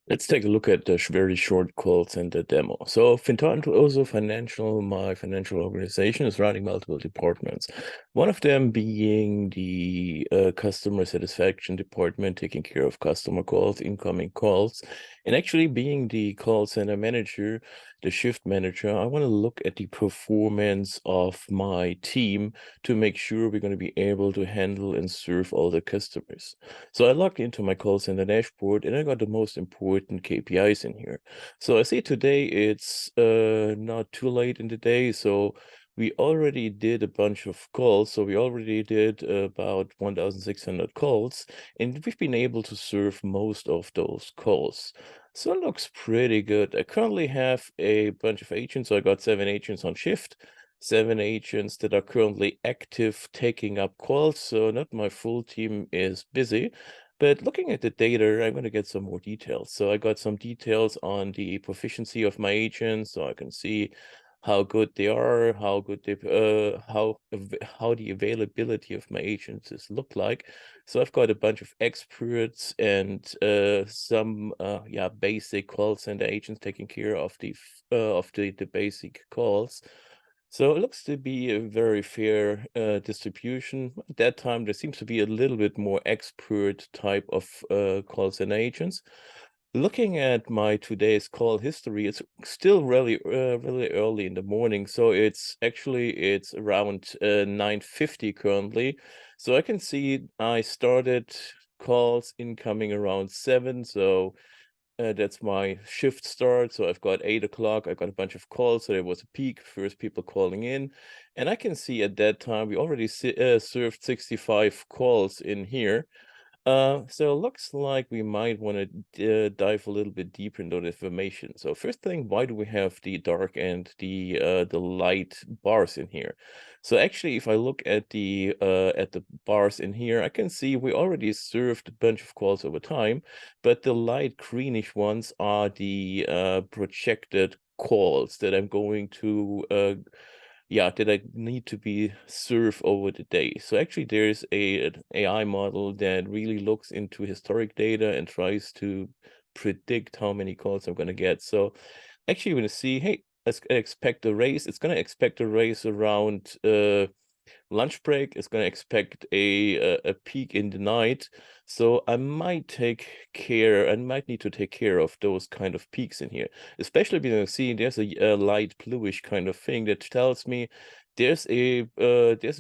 Let's take a look at the very short call center demo. So Fintanto Financial, my financial organization, is running multiple departments. One of them being the customer satisfaction department, taking care of customer calls, incoming calls, and actually being the call center manager, the shift manager. I want to look at the performance of my team to make sure we're going to be able to handle and serve all the customers. So I logged into my call center dashboard and I got the most important KPIs in here. So I see today it's not too late in the day. So we already did a bunch of calls. So we already did about 1,600 calls, and we've been able to serve most of those calls. So it looks pretty good. I currently have a bunch of agents. So I got 7 agents on shift, 7 agents that are currently active taking up calls. So not my full team is busy, but looking at the data, I'm going to get some more details. So I got some details on the proficiency of my agents, so I can see how good they are, how good they, how the availability of my agents is look like. So I've got a bunch of experts and some basic call center agents taking care of the basic calls. So it looks to be a very fair distribution. At that time, there seems to be a little bit more expert type of calls and agents. Looking at my today's call history, it's still really early in the morning. So it's around 9:50 currently. So I can see I started calls incoming around 7. So that's my shift start. So I've got 8 o'clock. I got a bunch of calls. So there was a peak, first people calling in. And I can see at that time we already served 65 calls in here. So it looks like we might want to dive a little bit deeper into the information. So first thing, why do we have the dark and the light bars in here? So actually, if I look at the bars in here, I can see we already served a bunch of calls over time, but the light greenish ones are the projected calls that I'm going to that I need to be served over the day. So actually there's an AI model that really looks into historic data and tries to predict how many calls I'm going to get. So actually you're going to see, hey, let's expect a raise. It's going to expect a raise around lunch break. Is going to expect a peak in the night. So I might need to take care of those kind of peaks in here, especially because see there's a light bluish kind of thing that tells me there's a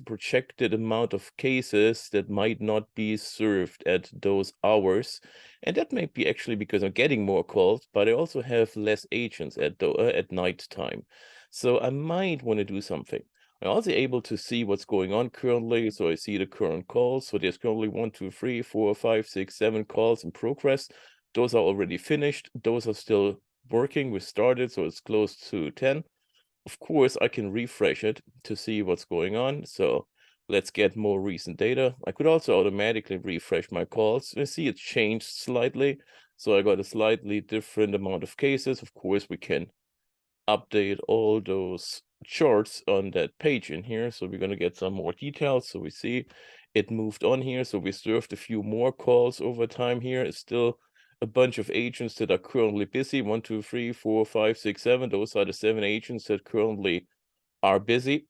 projected amount of cases that might not be served at those hours. And that may be actually because I'm getting more calls, but I also have less agents at night time. So I might want to do something. I'm also able to see what's going on currently. So I see the current calls. So there's currently 1, 2, 3, 4, 5, 6, 7 calls in progress. Those are already finished. Those are still working. We started, so it's close to 10. Of course, I can refresh it to see what's going on. So let's get more recent data. I could also automatically refresh my calls. You see it's changed slightly. So I got a slightly different amount of cases. Of course, we can update all those charts on that page in here. So we're going to get some more details. So we see it moved on here. So we served a few more calls over time here. It's still a bunch of agents that are currently busy. 1, 2, 3, 4, 5, 6, 7. Those are the 7 agents that currently are busy.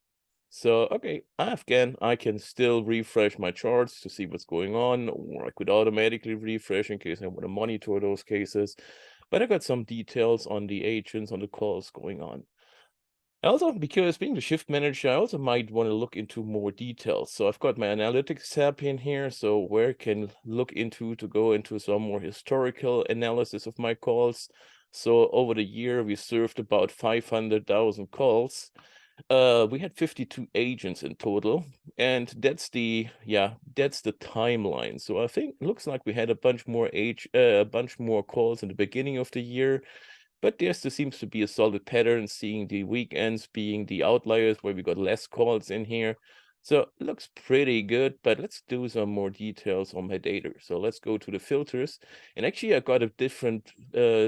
So, okay, again, I can still refresh my charts to see what's going on, or I could automatically refresh in case I want to monitor those cases. But I got some details on the agents, on the calls going on. Also, because being the shift manager, I also might want to look into more details. So I've got my analytics tab in here, so where I can look into to go into some more historical analysis of my calls. So over the year, we served about 500,000 calls. We had 52 agents in total, and that's the timeline. So I think it looks like we had a bunch more calls in the beginning of the year, but there seems to be a solid pattern, seeing the weekends being the outliers where we got less calls in here. So it looks pretty good, but let's do some more details on my data. So let's go to the filters. And actually, I got a different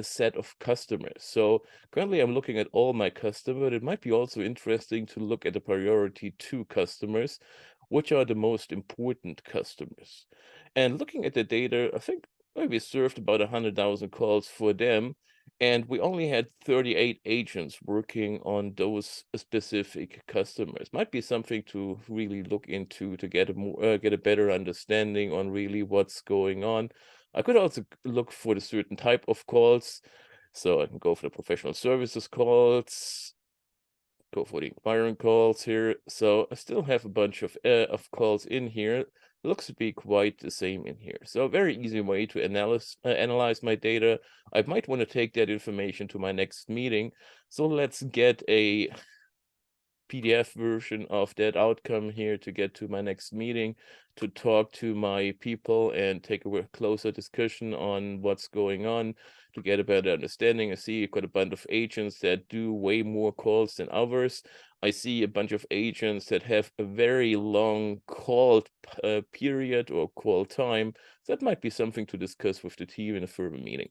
set of customers. So currently, I'm looking at all my customers. It might be also interesting to look at the priority 2 customers, which are the most important customers. And looking at the data, I think we served about 100,000 calls for them, and we only had 38 agents working on those specific customers. Might be something to really look into to get get a better understanding on really what's going on. I could also look for the certain type of calls, so I can go for the professional services calls, go for the inquiring calls here. So I still have a bunch of calls in here. Looks to be quite the same in here. So a very easy way to analyze my data. I might want to take that information to my next meeting. So let's get a PDF version of that outcome here to get to my next meeting, to talk to my people and take a closer discussion on what's going on, to get a better understanding. I see you've got a bunch of agents that do way more calls than others. I see a bunch of agents that have a very long call period or call time. That might be something to discuss with the team in a further meeting.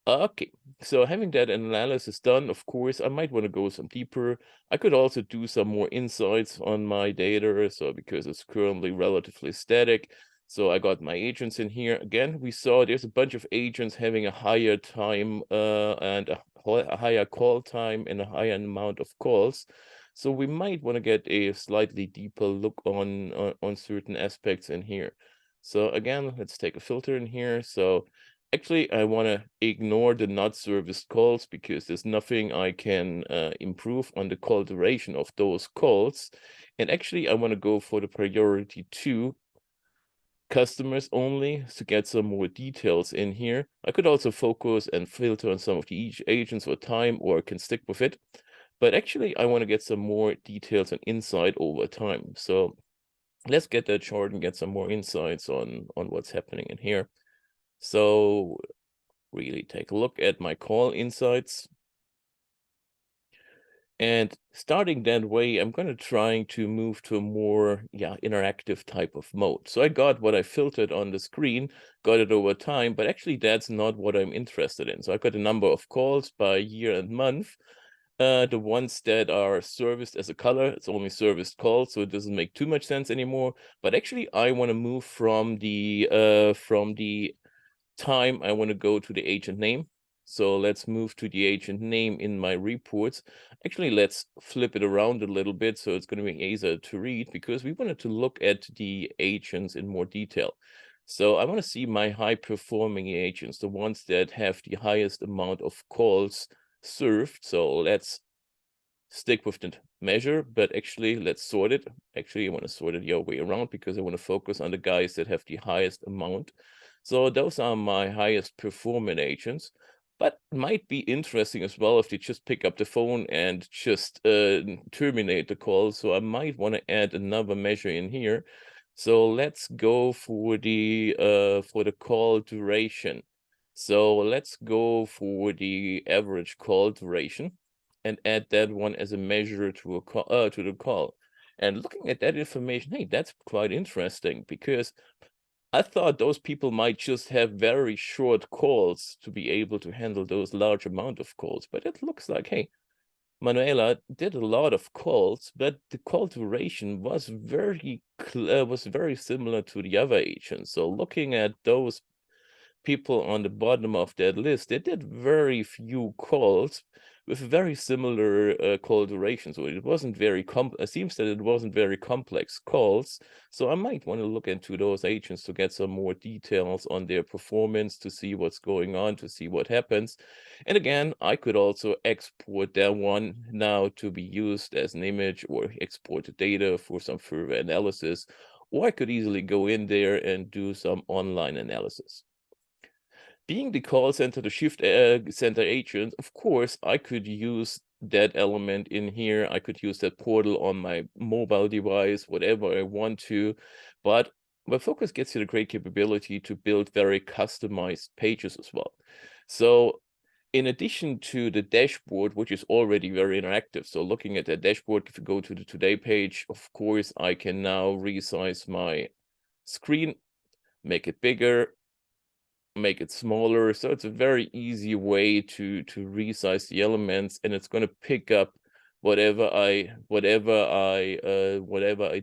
Okay, so having that analysis done, of course, I might want to go some deeper. I could also do some more insights on my data, so because it's currently relatively static. So I got my agents in here. Again, we saw there's a bunch of agents having a higher time and a higher call time and a higher amount of calls. So we might want to get a slightly deeper look on certain aspects in here. So again, let's take a filter in here. So actually, I want to ignore the not serviced calls because there's nothing I can improve on the call duration of those calls. And actually, I want to go for the priority 2 customers only to get some more details in here. I could also focus and filter on some of the each agents or time, or I can stick with it. But actually, I want to get some more details and insight over time. So let's get that chart and get some more insights on what's happening in here. So really take a look at my call insights. And starting that way, I'm going to try to move to a more interactive type of mode. So I got what I filtered on the screen, got it over time, but actually that's not what I'm interested in. So I got a number of calls by year and month. The ones that are serviced as a color, it's only serviced calls, so it doesn't make too much sense anymore. But actually, I want to move from the time, I want to go to the agent name. So let's move to the agent name in my reports. Actually, let's flip it around a little bit so it's going to be easier to read, because we wanted to look at the agents in more detail. So I want to see my high performing agents, the ones that have the highest amount of calls served. So let's stick with the measure, but actually let's sort it. Actually, I want to sort it the other way around because I want to focus on the guys that have the highest amount. So those are my highest performing agents, but might be interesting as well if they just pick up the phone and just terminate the call. So I might want to add another measure in here. So let's go for the call duration. So let's go for the average call duration and add that one as a measure to a call, to the call. And looking at that information, hey, that's quite interesting, because I thought those people might just have very short calls to be able to handle those large amount of calls. But it looks like, hey, Manuela did a lot of calls, but the call duration was very similar to the other agents. So looking at those people on the bottom of that list, they did very few calls with very similar call duration. So it wasn't very it seems that it wasn't very complex calls. So I might want to look into those agents to get some more details on their performance, to see what's going on, to see what happens. And again, I could also export that one now to be used as an image, or export the data for some further analysis. Or I could easily go in there and do some online analysis. Being the call center, the shift center agent, of course, I could use that element in here. I could use that portal on my mobile device, whatever I want to. But WebFOCUS gets you the great capability to build very customized pages as well. So in addition to the dashboard, which is already very interactive, so looking at that dashboard, if you go to the Today page, of course, I can now resize my screen, make it bigger, make it smaller. So it's a very easy way to resize the elements, and it's going to pick up whatever I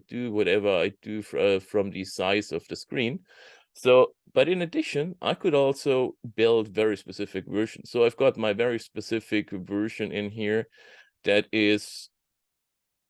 do from the size of the screen. So But in addition, I could also build very specific versions. So I've got my very specific version in here that is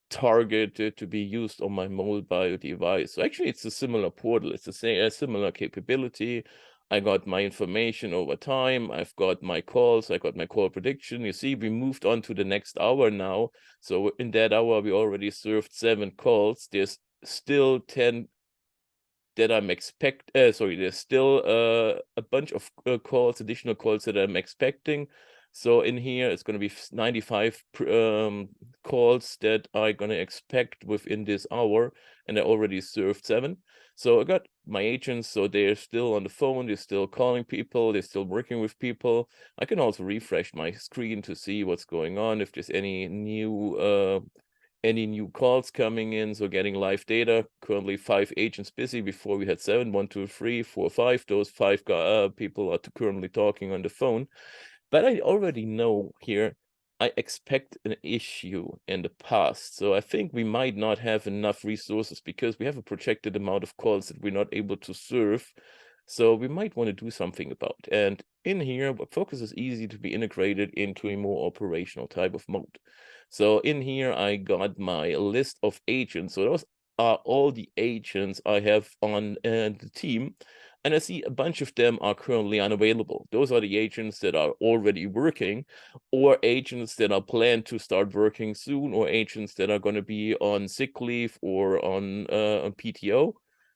targeted to be used on my mobile device. So actually, it's a similar portal. It's a similar capability. I got my information over time. I've got my calls. I got my call prediction. You see, we moved on to the next hour now. So in that hour, we already served 7 calls. There's still 10 that I'm there's still a bunch of additional calls that I'm expecting. So in here, it's going to be 95 calls that I'm going to expect within this hour, and I already served 7. So I got my agents, so they're still on the phone, they're still calling people, they're still working with people. I can also refresh my screen to see what's going on, if there's any new calls coming in, so getting live data. Currently 5 agents busy. Before we had 7, 1, 2, 3, 4, 5. Those 5 people are currently talking on the phone. But I already know here I expect an issue in the past. So I think we might not have enough resources because we have a projected amount of calls that we're not able to serve. So we might want to do something about. And in here, WebFOCUS is easy to be integrated into a more operational type of mode. So in here, I got my list of agents. So those are all the agents I have on the team. And I see a bunch of them are currently unavailable. Those are the agents that are already working, or agents that are planned to start working soon, or agents that are going to be on sick leave or on PTO.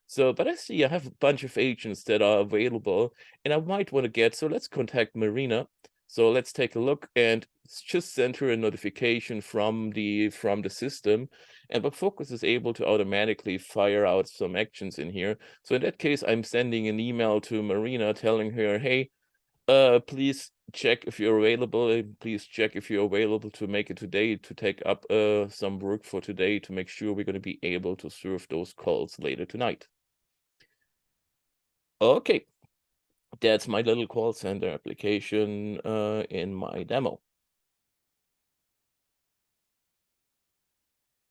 So, but I see I have a bunch of agents that are available, and I might want to so let's contact Marina. So let's take a look and just send her a notification from the system, and WebFOCUS is able to automatically fire out some actions in here. So in that case, I'm sending an email to Marina telling her, hey, please check if you're available. Please check if you're available to make it today, to take up some work for today to make sure we're going to be able to serve those calls later tonight. Okay, that's my little call center application in my demo.